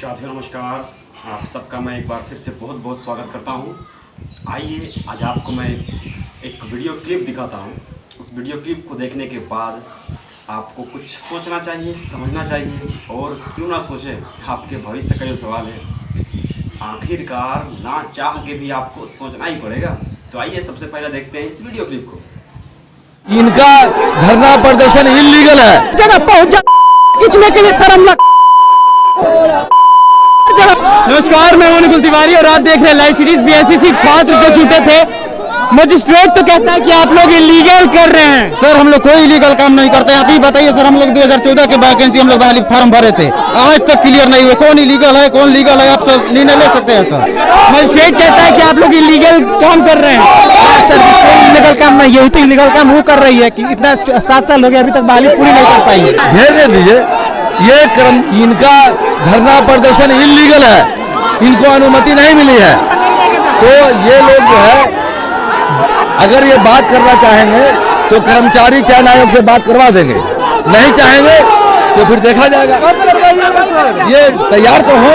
नमस्कार। आप सबका मैं एक बार फिर से बहुत बहुत स्वागत करता हूं। आइए आज आपको मैं एक वीडियो क्लिप दिखाता हूं। उस वीडियो क्लिप को देखने के बाद आपको कुछ सोचना चाहिए, समझना चाहिए, और क्यों ना सोचें, आपके भविष्य का जो सवाल है आखिरकार ना चाह के भी आपको सोचना ही पड़ेगा। तो आइए सबसे पहले देखते हैं इस वीडियो क्लिप को। इनका धरना प्रदर्शन इल्लीगल है। जगह पहुंच खींचने के लिए शर्म लग। नमस्कार, मैं अनुकुल तिवारी और आप देख रहे हैं लाइव सीरीज। बीएससी छात्र जो छूटे थे, मजिस्ट्रेट तो कहता है कि आप लोग इलीगल कर रहे हैं। सर हम लोग कोई इलीगल काम नहीं करते। आप ही बताइए सर, हम लोग 2014 के वैकेंसी हम लोग बहाली फॉर्म भरे थे, आज तक क्लियर नहीं हुए। कौन इलीगल है कौन लीगल है, आप सब निर्णय ले सकते हैं सर। मजिस्ट्रेट कहता है कि आप लोग इलीगल काम कर रहे हैं। सर कोई इलीगल काम नहीं है, तो इलीगल काम वो कर रही है कि इतना 7 साल हो गया अभी तक बहाली पूरी नहीं कर पाई है। घेरने दीजिए, ये इनका धरना प्रदर्शन इल्लीगल है, इनको अनुमति नहीं मिली है। तो ये लोग जो है अगर ये बात करना चाहेंगे तो कर्मचारी चयन आयोग से बात करवा देंगे, नहीं चाहेंगे तो फिर देखा जाएगा। ये तैयार तो हो,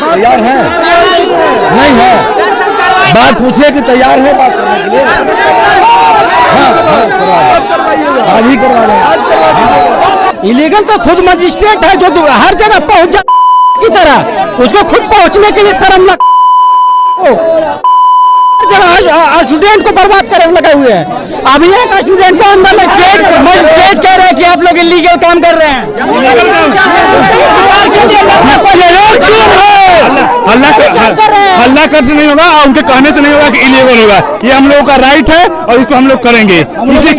तैयार हैं नहीं है, बात पूछिए कि तैयार है बात करने के लिए। आज ही करवा दें। इलीगल तो खुद मजिस्ट्रेट है जो हर जगह पहुंच जा की तरह, उसको खुद पहुंचने के लिए शर्म लग। स्टूडेंट को बर्बाद करे लगे हुए हैं। अभी एक स्टूडेंट को अंदर मजिस्ट्रेट कह रहे हैं कि आप लोग इलीगल काम कर रहे हैं। हल्ला कर से नहीं होगा और उनके कहने से नहीं होगा कि इलीगल होगा। ये हम लोगों का राइट है और इसको हम लोग करेंगे। इसलिए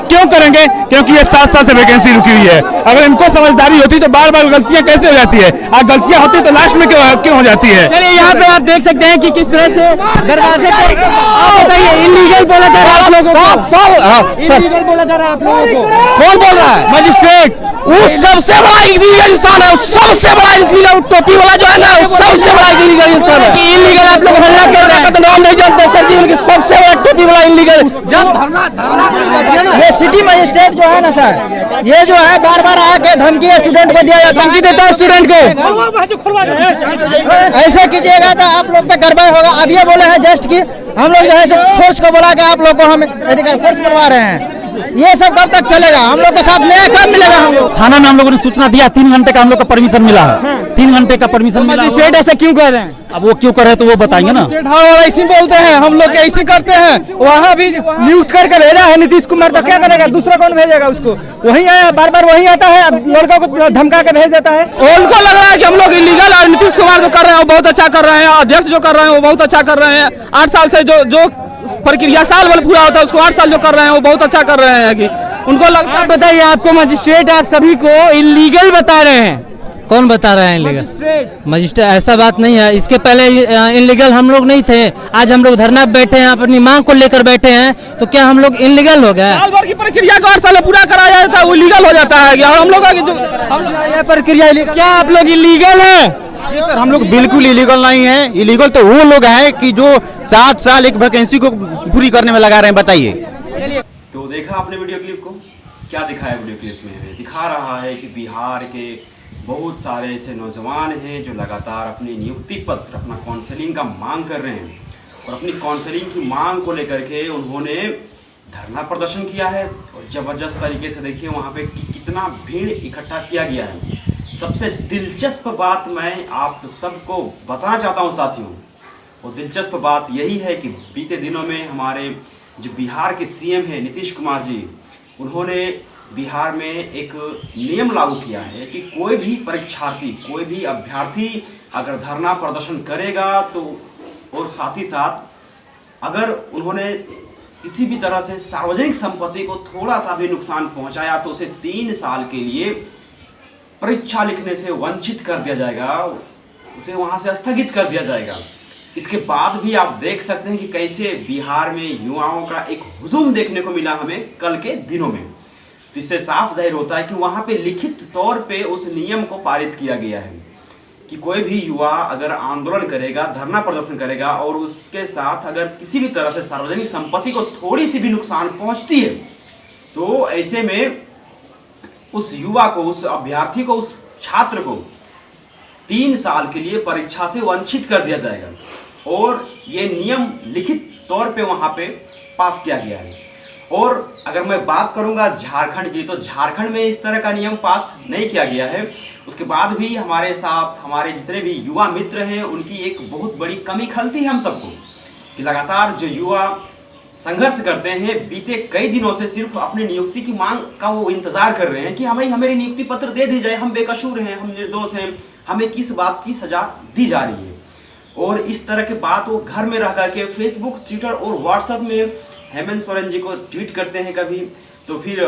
क्यों करेंगे? क्योंकि ये 7 साल से वैकेंसी रुकी हुई है। अगर इनको समझदारी होती तो बार बार गलतियां कैसे हो जाती है, और गलतियां होती तो लास्ट में क्यों हो जाती है। चलिए यहाँ पे आप देख सकते हैं कि किस तरह से दरवाजे पे बताइए इलीगल बोला जा रहा है आप लोगों को। इलीगल बोला जा रहा है आप लोगों को। कौन बोल रहा है? मजिस्ट्रेट। वो सबसे बड़ा इलीगल इंसान है, सबसे बड़ा इलीगल टोपी वाला जो है ना, सबसे बड़ा इलीगल इंसान है। इलीगल आप लोग हल्ला कर रहे हैं। तो नाम नहीं जानते सर जी, उनकी सबसे बड़ा टोपी वाला इलीगल। ये सिटी मजिस्ट्रेट जो है ना सर, ये जो है बार बार आके धमकी स्टूडेंट को दिया जाता है, धमकी देता है स्टूडेंट को। ऐसे कीजिएगा तो आप लोग पे कार्रवाई होगा। अब ये बोले हैं जस्ट कि हम लोग जो है फोर्स को बुला के आप लोग को हम अधिकार फोर्स करवा रहे हैं। ये सब कब तक चलेगा? हम लोग के साथ नया काम मिलेगा। हम लोग थाना में हम लोगों ने सूचना दिया, 3 घंटे का हम लोग का परमिशन मिला है। 3 घंटे का परमिशन मिला। मजिस्ट्रेट ऐसा क्यों कर रहे हैं? अब वो क्यों कर रहे हैं तो वो बताएंगे ना। ऐसे बोलते हैं, हम लोग ऐसे करते हैं। वहाँ भी नियुक्त करके भेजा है नीतीश कुमार, तो क्या करेगा? दूसरा कौन भेजेगा उसको? वही आया, बार बार वही आता है, लड़का को धमका के भेज देता है। उनको लग रहा है कि हम लोग इलीगल, और नीतीश कुमार जो कर रहे हैं वो बहुत अच्छा कर रहे हैं, अध्यक्ष जो कर रहे हैं वो बहुत अच्छा कर रहे हैं। 8 साल से जो प्रक्रिया साल भर पूरा होता है उसको 8 साल जो कर रहे हैं वो बहुत अच्छा कर रहे हैं। कि उनको लगता है। बताइए, आपको मजिस्ट्रेट आप सभी को इलीगल बता रहे हैं। कौन बता रहा है इलीगल? मजिस्ट्रेट ऐसा बात नहीं है। इसके पहले इलीगल हम लोग नहीं थे। आज हम लोग धरना बैठे हैं, अपनी मांग को लेकर बैठे हैं, तो क्या हम लोग इलीगल हो गए? साल भर की प्रक्रिया को 8 साल में पूरा कराया जाता है, वो लीगल हो जाता है। और हम लोग यह प्रक्रिया क्या आप लोग इलीगल है? जी सर, हम लोग बिल्कुल इलीगल नहीं है। इलीगल तो वो लोग हैं कि जो 7 साल एक वैकेंसी को पूरी करने में लगा रहे हैं। बताइए। तो देखा आपने वीडियो क्लिप को, क्या दिखाया वीडियो क्लिप में? दिखा रहा है कि बिहार के बहुत सारे ऐसे नौजवान हैं जो लगातार अपनी नियुक्ति पत्र, अपना काउंसलिंग का मांग कर रहे हैं, और अपनी काउंसलिंग की मांग को लेकर के उन्होंने धरना प्रदर्शन किया है। और ज़बरदस्त तरीके से देखिए वहाँ पे कितना भीड़ इकट्ठा किया गया है। सबसे दिलचस्प बात मैं आप सबको बताना चाहता हूँ साथियों, वो दिलचस्प बात यही है कि बीते दिनों में हमारे जो बिहार के सीएम हैं नीतीश कुमार जी, उन्होंने बिहार में एक नियम लागू किया है कि कोई भी परीक्षार्थी, कोई भी अभ्यर्थी अगर धरना प्रदर्शन करेगा तो, और साथ ही साथ अगर उन्होंने किसी भी तरह से सार्वजनिक संपत्ति को थोड़ा सा भी नुकसान पहुंचाया तो उसे 3 साल के लिए परीक्षा लिखने से वंचित कर दिया जाएगा, उसे वहां से स्थगित कर दिया जाएगा। इसके बाद भी आप देख सकते हैं कि कैसे बिहार में युवाओं का एक हुजूम देखने को मिला हमें कल के दिनों में। तो इससे साफ जाहिर होता है कि वहां पे लिखित तौर पे उस नियम को पारित किया गया है कि कोई भी युवा अगर आंदोलन करेगा, धरना प्रदर्शन करेगा और उसके साथ अगर किसी भी तरह से सार्वजनिक संपत्ति को थोड़ी सी भी नुकसान पहुंचती है, तो ऐसे में उस युवा को, उस अभ्यर्थी को उस छात्र को 3 साल के लिए परीक्षा से वंचित कर दिया जाएगा और ये नियम लिखित तौर पे वहाँ पे पास किया गया है। और अगर मैं बात करूंगा झारखंड की, तो झारखंड में इस तरह का नियम पास नहीं किया गया है। उसके बाद भी हमारे साथ हमारे जितने भी युवा मित्र हैं उनकी एक बहुत बड़ी कमी खलती है हम सबको, कि लगातार जो युवा संघर्ष करते हैं बीते कई दिनों से सिर्फ अपनी नियुक्ति की मांग का वो इंतजार कर रहे हैं कि हमें नियुक्ति पत्र दे दी जाए, हम बेकसूर हैं, हम निर्दोष हैं, हमें किस बात की सजा दी जा रही है। और इस तरह के बात वो घर में रह करके फेसबुक, ट्विटर और व्हाट्सएप में हेमंत सोरेन जी को ट्वीट करते हैं, कभी तो फिर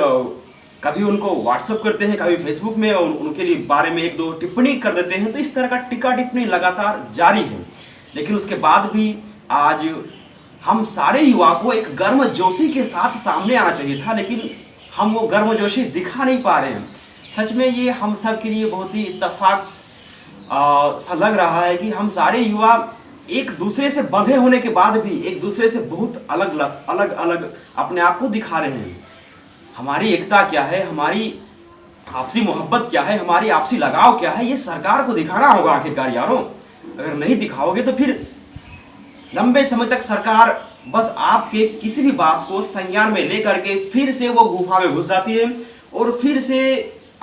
कभी उनको व्हाट्सएप करते हैं, कभी फेसबुक में उनके लिए बारे में 1-2 टिप्पणी कर देते हैं। तो इस तरह का टिक्का टिप्पणी लगातार जारी है। लेकिन उसके बाद भी आज हम सारे युवा को एक गर्मजोशी के साथ सामने आना चाहिए था, लेकिन हम वो गर्मजोशी दिखा नहीं पा रहे हैं। सच में ये हम सब के लिए बहुत ही इत्तेफाक सा लग रहा है कि हम सारे युवा एक दूसरे से बंधे होने के बाद भी एक दूसरे से बहुत अलग अलग अपने आप को दिखा रहे हैं। हमारी एकता क्या है, हमारी आपसी मोहब्बत क्या है, हमारी आपसी लगाव क्या है, ये सरकार को दिखाना होगा आखिरकार यारों। अगर नहीं दिखाओगे तो फिर लंबे समय तक सरकार बस आपके किसी भी बात को संज्ञान में लेकर के फिर से वो गुफा में घुस जाती है और फिर से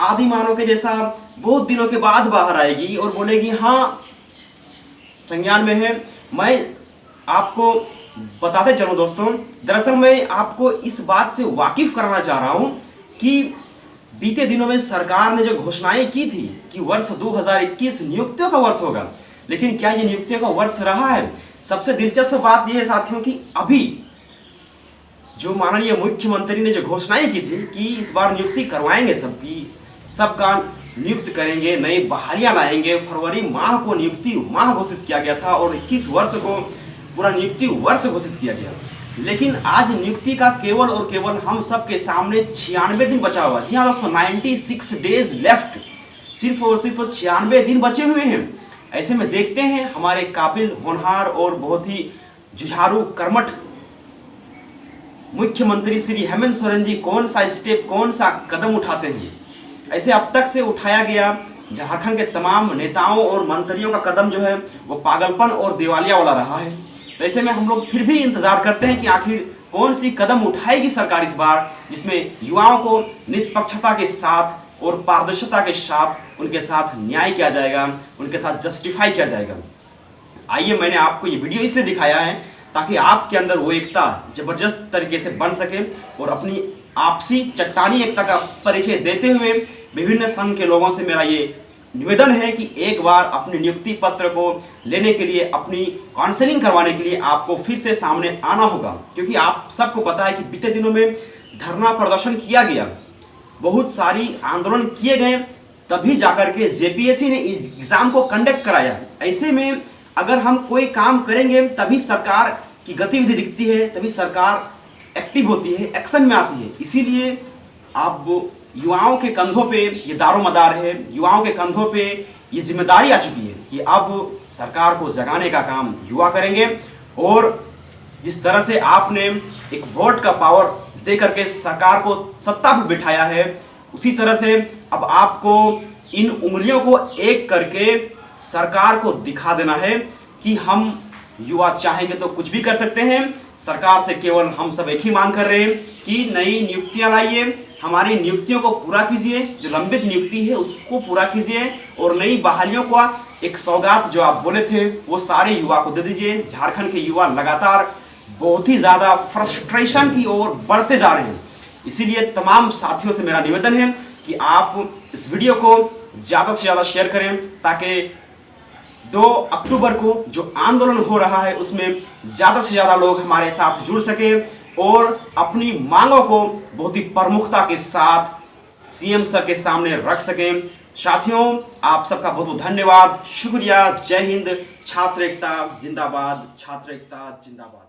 आदि मानव के जैसा बहुत दिनों के बाद बाहर आएगी और बोलेगी हाँ संज्ञान में है। मैं आपको बताते चलूं दोस्तों, दरअसल मैं आपको इस बात से वाकिफ कराना चाह रहा हूं कि बीते दिनों में सरकार ने जो घोषणाएं की थी कि वर्ष 2021 नियुक्तियों का वर्ष होगा, लेकिन क्या ये नियुक्तियों का वर्ष रहा है? सबसे दिलचस्प बात यह है साथियों कि अभी जो माननीय मुख्यमंत्री ने जो घोषणाएं की थी कि इस बार नियुक्ति करवाएंगे, सबका नियुक्त करेंगे, नई बहालियां लाएंगे। फरवरी माह को नियुक्ति माह घोषित किया गया था और 21 वर्ष को पूरा नियुक्ति वर्ष घोषित किया गया। लेकिन आज नियुक्ति का केवल और केवल हम सब के सामने 96 दिन बचा हुआ। जी हाँ दोस्तों, 96 डेज लेफ्ट, सिर्फ और सिर्फ 96 दिन बचे हुए हैं। ऐसे में देखते हैं हमारे काबिल, होनहार और बहुत ही जुझारू कर्मठ मुख्यमंत्री श्री हेमंत सोरेन जी कौन सा स्टेप, कौन सा कदम उठाते हैं। ऐसे अब तक से उठाया गया झारखंड के तमाम नेताओं और मंत्रियों का कदम जो है वो पागलपन और दिवालिया वाला रहा है। तो ऐसे में हम लोग फिर भी इंतजार करते हैं कि आखिर कौन सी कदम उठाएगी सरकार इस बार, जिसमें युवाओं को निष्पक्षता के साथ और पारदर्शिता के साथ उनके साथ न्याय किया जाएगा, उनके साथ जस्टिफाई किया जाएगा। आइए, मैंने आपको ये वीडियो इसलिए दिखाया है ताकि आपके अंदर वो एकता जबरदस्त तरीके से बन सके और अपनी आपसी चट्टानी एकता का परिचय देते हुए विभिन्न संघ के लोगों से मेरा ये निवेदन है कि एक बार अपने नियुक्ति पत्र को लेने के लिए, अपनी काउंसलिंग करवाने के लिए आपको फिर से सामने आना होगा। क्योंकि आप सबको पता है कि बीते दिनों में धरना प्रदर्शन किया गया, बहुत सारी आंदोलन किए गए, तभी जाकर के जेपीएससी ने एग्जाम को कंडक्ट कराया। ऐसे में अगर हम कोई काम करेंगे तभी सरकार की गतिविधि दिखती है, तभी सरकार एक्टिव होती है, एक्शन में आती है। इसीलिए आप युवाओं के कंधों पे ये दारोमदार है, युवाओं के कंधों पे ये जिम्मेदारी आ चुकी है कि अब सरकार को जगाने का काम युवा करेंगे। और जिस तरह से आपने एक वोट का पावर दे करके सरकार को सत्ता पर बिठाया है, उसी तरह से अब आपको इन उंगलियों को एक करके सरकार को दिखा देना है कि हम युवा चाहेंगे तो कुछ भी कर सकते हैं। सरकार से केवल हम सब एक ही मांग कर रहे हैं कि नई नियुक्तियां लाइए, हमारी नियुक्तियों को पूरा कीजिए, जो लंबित नियुक्ति है उसको पूरा कीजिए और नई बहालियों का एक सौगात जो आप बोले थे वो सारे युवा को दे दीजिए। झारखंड के युवा लगातार बहुत ही ज़्यादा फ्रस्ट्रेशन की ओर बढ़ते जा रहे हैं। इसीलिए तमाम साथियों से मेरा निवेदन है कि आप इस वीडियो को ज़्यादा से ज़्यादा शेयर करें ताकि 2 अक्टूबर को जो आंदोलन हो रहा है उसमें ज़्यादा से ज़्यादा लोग हमारे साथ जुड़ सके और अपनी मांगों को बहुत ही प्रमुखता के साथ सीएम सर के सामने रख सकें। साथियों, आप सबका बहुत बहुत धन्यवाद, शुक्रिया। जय हिंद। छात्र एकता जिंदाबाद, छात्र एकता जिंदाबाद।